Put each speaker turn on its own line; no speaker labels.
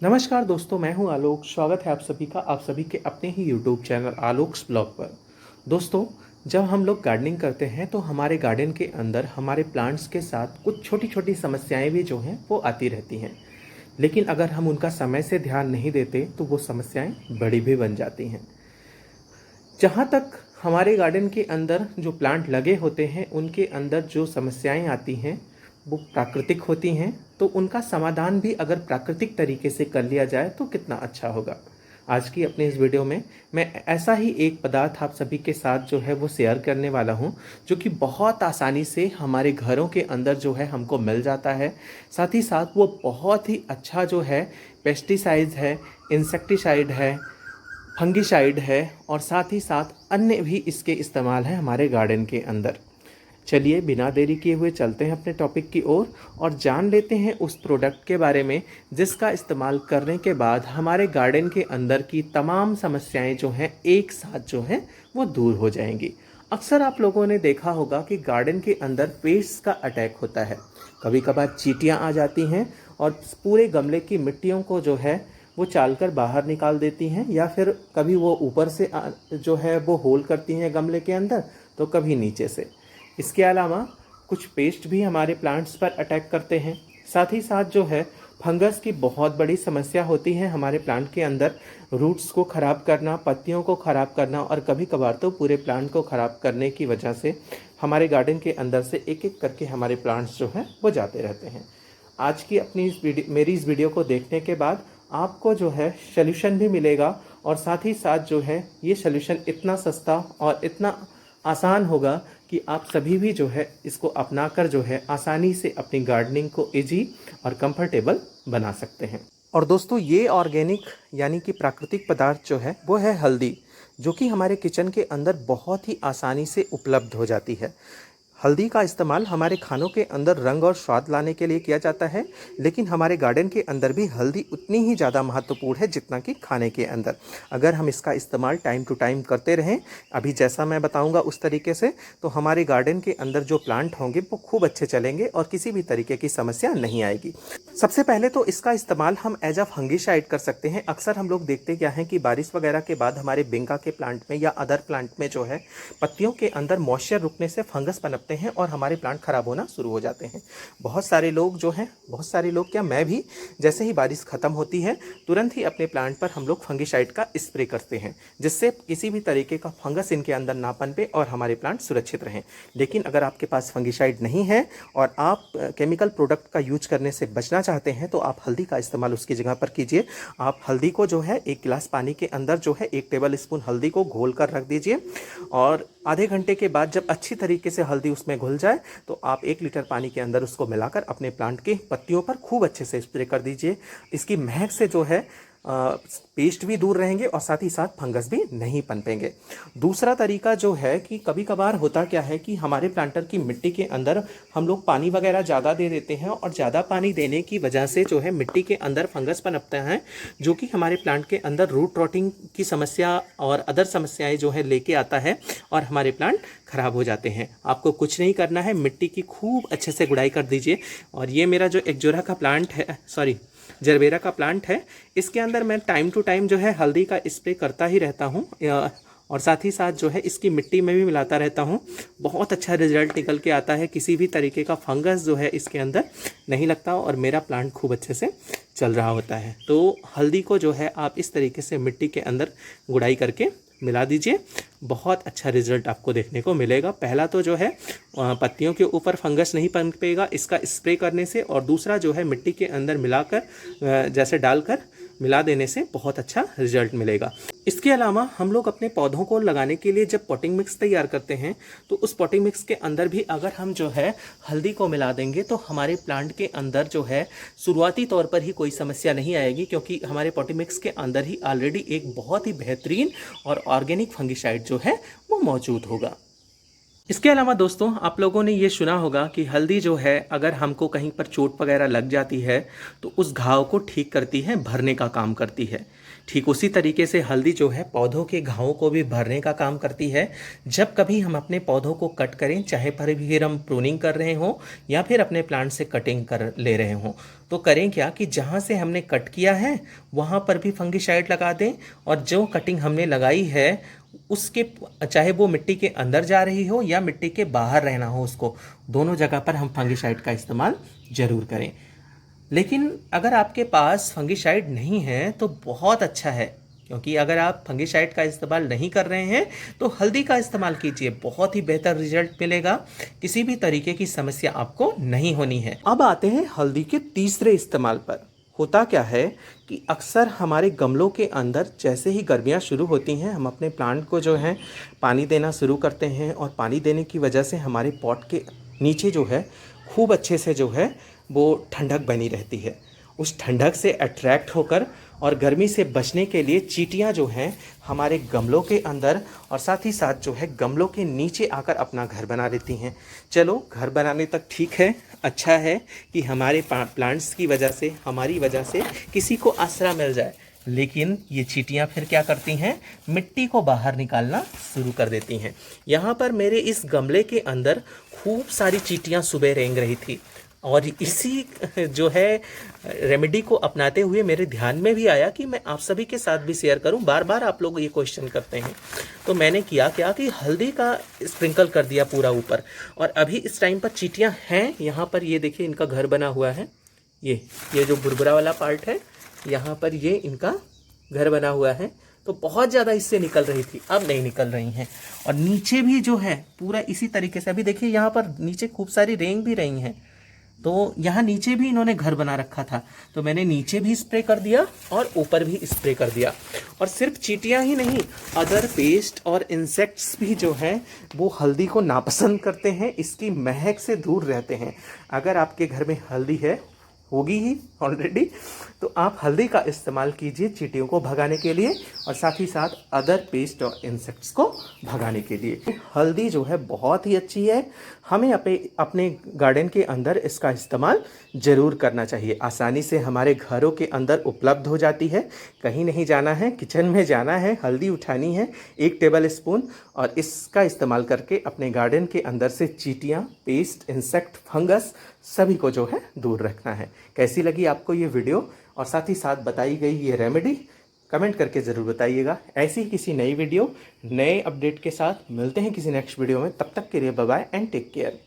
नमस्कार दोस्तों, मैं हूं आलोक। स्वागत है आप सभी का आप सभी के अपने ही यूट्यूब चैनल आलोक्स ब्लॉग पर। दोस्तों, जब हम लोग गार्डनिंग करते हैं तो हमारे गार्डन के अंदर हमारे प्लांट्स के साथ कुछ छोटी छोटी समस्याएं भी जो हैं वो आती रहती हैं। लेकिन अगर हम उनका समय से ध्यान नहीं देते तो वो समस्याएं बड़ी भी बन जाती हैं। जहाँ तक हमारे गार्डन के अंदर जो प्लांट लगे होते हैं उनके अंदर जो समस्याएं आती हैं वो प्राकृतिक होती हैं, तो उनका समाधान भी अगर प्राकृतिक तरीके से कर लिया जाए तो कितना अच्छा होगा। आज की अपने इस वीडियो में मैं ऐसा ही एक पदार्थ आप सभी के साथ जो है वो शेयर करने वाला हूँ, जो कि बहुत आसानी से हमारे घरों के अंदर जो है हमको मिल जाता है। साथ ही साथ वो बहुत ही अच्छा जो है पेस्टिसाइड है, इंसेक्टिसाइड है, फंगिसाइड है और साथ ही साथ अन्य भी इसके इस्तेमाल हैं हमारे गार्डन के अंदर। चलिए बिना देरी किए हुए चलते हैं अपने टॉपिक की ओर और जान लेते हैं उस प्रोडक्ट के बारे में जिसका इस्तेमाल करने के बाद हमारे गार्डन के अंदर की तमाम समस्याएं जो हैं एक साथ जो हैं वो दूर हो जाएंगी। अक्सर आप लोगों ने देखा होगा कि गार्डन के अंदर पेस्ट्स का अटैक होता है। कभी कभार चींटियां आ जाती हैं और पूरे गमले की मिट्टियों को जो है वो चालकर बाहर निकाल देती हैं, या फिर कभी वो ऊपर से जो है वो होल करती हैं गमले के अंदर, तो कभी नीचे से। इसके अलावा कुछ पेस्ट भी हमारे प्लांट्स पर अटैक करते हैं। साथ ही साथ जो है फंगस की बहुत बड़ी समस्या होती है हमारे प्लांट के अंदर। रूट्स को ख़राब करना, पत्तियों को ख़राब करना और कभी कभार तो पूरे प्लांट को ख़राब करने की वजह से हमारे गार्डन के अंदर से एक एक करके हमारे प्लांट्स जो हैं वो जाते रहते हैं। आज की अपनी मेरी इस वीडियो को देखने के बाद आपको जो है सल्यूशन भी मिलेगा, और साथ ही साथ जो है ये सल्यूशन इतना सस्ता और इतना आसान होगा कि आप सभी भी जो है इसको अपनाकर जो है आसानी से अपनी गार्डनिंग को इजी और कंफर्टेबल बना सकते हैं। और दोस्तों, ये ऑर्गेनिक यानी कि प्राकृतिक पदार्थ जो है वो है हल्दी, जो कि हमारे किचन के अंदर बहुत ही आसानी से उपलब्ध हो जाती है। हल्दी का इस्तेमाल हमारे खानों के अंदर रंग और स्वाद लाने के लिए किया जाता है, लेकिन हमारे गार्डन के अंदर भी हल्दी उतनी ही ज़्यादा महत्वपूर्ण है जितना कि खाने के अंदर। अगर हम इसका इस्तेमाल टाइम टू टाइम करते रहें, अभी जैसा मैं बताऊंगा उस तरीके से, तो हमारे गार्डन के अंदर जो प्लांट होंगे वो खूब अच्छे चलेंगे और किसी भी तरीके की समस्या नहीं आएगी। सबसे पहले तो इसका इस्तेमाल हम एज अ फंगिसाइड कर सकते हैं। अक्सर हम लोग देखते क्या हैं कि बारिश वगैरह के बाद हमारे बेंगा के प्लांट में या अदर प्लांट में जो है पत्तियों के अंदर मॉइस्चर रुकने से फंगस पनपते हैं और हमारे प्लांट खराब होना शुरू हो जाते हैं। बहुत सारे लोग क्या, मैं भी, जैसे ही बारिश खत्म होती है तुरंत ही अपने प्लांट पर हम लोग फंगिसाइड का स्प्रे करते हैं, जिससे किसी भी तरीके का फंगस इनके अंदर ना पनपे और हमारे प्लांट सुरक्षित रहें। लेकिन अगर आपके पास फंगिसाइड नहीं है और आप केमिकल प्रोडक्ट का यूज करने से बचना चाहते हैं तो आप हल्दी का इस्तेमाल उसकी जगह पर कीजिए। आप हल्दी को जो है 1 गिलास पानी के अंदर जो है 1 टेबल स्पून हल्दी को घोल कर रख दीजिए, और आधे घंटे के बाद जब अच्छी तरीके से हल्दी उसमें घुल जाए तो आप 1 लीटर पानी के अंदर उसको मिलाकर अपने प्लांट की पत्तियों पर खूब अच्छे से स्प्रे कर दीजिए। इसकी महक से जो है पेस्ट भी दूर रहेंगे और साथ ही साथ फंगस भी नहीं पनपेंगे। दूसरा तरीका जो है कि कभी कभार होता क्या है कि हमारे प्लांटर की मिट्टी के अंदर हम लोग पानी वगैरह ज़्यादा दे देते हैं, और ज़्यादा पानी देने की वजह से जो है मिट्टी के अंदर फंगस पनपता है, जो कि हमारे प्लांट के अंदर रूट रॉटिंग की समस्या और अदर समस्याएं जो है लेके आता है और हमारे प्लांट खराब हो जाते हैं। आपको कुछ नहीं करना है, मिट्टी की खूब अच्छे से गुड़ाई कर दीजिए। और ये मेरा जो एग्जोरा का प्लांट है, जरबेरा का प्लांट है, इसके अंदर मैं टाइम टू टाइम जो है हल्दी का स्प्रे करता ही रहता हूँ, और साथ ही साथ जो है इसकी मिट्टी में भी मिलाता रहता हूँ। बहुत अच्छा रिजल्ट निकल के आता है, किसी भी तरीके का फंगस जो है इसके अंदर नहीं लगता और मेरा प्लांट खूब अच्छे से चल रहा होता है। तो हल्दी को जो है आप इस तरीके से मिट्टी के अंदर गुड़ाई करके मिला दीजिए, बहुत अच्छा रिजल्ट आपको देखने को मिलेगा। पहला तो जो है पत्तियों के ऊपर फंगस नहीं पनपेगा इसका स्प्रे करने से, और दूसरा जो है मिट्टी के अंदर मिलाकर जैसे डालकर मिला देने से बहुत अच्छा रिजल्ट मिलेगा। इसके अलावा हम लोग अपने पौधों को लगाने के लिए जब पॉटिंग मिक्स तैयार करते हैं तो उस पॉटिंग मिक्स के अंदर भी अगर हम जो है हल्दी को मिला देंगे तो हमारे प्लांट के अंदर जो है शुरुआती तौर पर ही कोई समस्या नहीं आएगी, क्योंकि हमारे पॉटिंग मिक्स के अंदर ही ऑलरेडी एक बहुत ही बेहतरीन और ऑर्गेनिक फंगिसाइड जो है वो मौजूद होगा। इसके अलावा दोस्तों, आप लोगों ने ये सुना होगा कि हल्दी जो है अगर हमको कहीं पर चोट वगैरह लग जाती है तो उस घाव को ठीक करती है, भरने का काम करती है। ठीक उसी तरीके से हल्दी जो है पौधों के घावों को भी भरने का काम करती है। जब कभी हम अपने पौधों को कट करें, चाहे फिर हम प्रूनिंग कर रहे हों या फिर अपने प्लांट से कटिंग कर ले रहे हों, तो करें क्या कि जहाँ से हमने कट किया है वहाँ पर भी फंगिसाइड लगा दें, और जो कटिंग हमने लगाई है उसके, चाहे वो मिट्टी के अंदर जा रही हो या मिट्टी के बाहर रहना हो उसको, दोनों जगह पर हम फंगिसाइड का इस्तेमाल ज़रूर करें। लेकिन अगर आपके पास फंगिसाइड नहीं है तो बहुत अच्छा है, क्योंकि अगर आप फंगिसाइड का इस्तेमाल नहीं कर रहे हैं तो हल्दी का इस्तेमाल कीजिए, बहुत ही बेहतर रिजल्ट मिलेगा, किसी भी तरीके की समस्या आपको नहीं होनी है। अब आते हैं हल्दी के तीसरे इस्तेमाल पर। होता क्या है कि अक्सर हमारे गमलों के अंदर जैसे ही गर्मियाँ शुरू होती हैं, हम अपने प्लांट को जो है पानी देना शुरू करते हैं, और पानी देने की वजह से हमारे पॉट के नीचे जो है खूब अच्छे से जो है वो ठंडक बनी रहती है। उस ठंडक से अट्रैक्ट होकर और गर्मी से बचने के लिए चींटियां जो हैं हमारे गमलों के अंदर और साथ ही साथ जो है गमलों के नीचे आकर अपना घर बना लेती हैं। चलो, घर बनाने तक ठीक है, अच्छा है कि हमारे प्लांट्स की वजह से, हमारी वजह से किसी को आसरा मिल जाए, लेकिन ये चींटियां फिर क्या करती हैं, मिट्टी को बाहर निकालना शुरू कर देती हैं। यहाँ पर मेरे इस गमले के अंदर खूब सारी चींटियां सुबह रेंग रही थी, और इसी जो है रेमेडी को अपनाते हुए मेरे ध्यान में भी आया कि मैं आप सभी के साथ भी शेयर करूं। बार बार आप लोग ये क्वेश्चन करते हैं, तो मैंने किया क्या कि हल्दी का स्प्रिंकल कर दिया पूरा ऊपर, और अभी इस टाइम पर चींटियां हैं यहाँ पर। ये देखिए, इनका घर बना हुआ है, ये जो बुरबुरा वाला पार्ट है, यहाँ पर ये इनका घर बना हुआ है। तो बहुत ज़्यादा इससे निकल रही थी, अब नहीं निकल रही हैं। और नीचे भी जो है पूरा इसी तरीके से, अभी देखिए यहाँ पर नीचे खूब सारी रेंग भी रही हैं, तो यहाँ नीचे भी इन्होंने घर बना रखा था, तो मैंने नीचे भी स्प्रे कर दिया और ऊपर भी स्प्रे कर दिया। और सिर्फ चींटियाँ ही नहीं, अदर पेस्ट और इंसेक्ट्स भी जो हैं वो हल्दी को नापसंद करते हैं, इसकी महक से दूर रहते हैं। अगर आपके घर में हल्दी है, होगी ही ऑलरेडी, तो आप हल्दी का इस्तेमाल कीजिए चींटियों को भगाने के लिए, और साथ ही साथ अदर पेस्ट और इंसेक्ट्स को भगाने के लिए। हल्दी जो है बहुत ही अच्छी है, हमें अपने गार्डन के अंदर इसका इस्तेमाल ज़रूर करना चाहिए। आसानी से हमारे घरों के अंदर उपलब्ध हो जाती है, कहीं नहीं जाना है, किचन में जाना है, हल्दी उठानी है 1 टेबल स्पून, और इसका इस्तेमाल करके अपने गार्डन के अंदर से चींटियाँ, पेस्ट, इंसेक्ट, फंगस सभी को जो है दूर रखना है। कैसी लगी आपको ये वीडियो और साथ ही साथ बताई गई ये रेमेडी, कमेंट करके ज़रूर बताइएगा। ऐसी ही किसी नई वीडियो, नए अपडेट के साथ मिलते हैं किसी नेक्स्ट वीडियो में। तब तक के लिए bye bye and take care.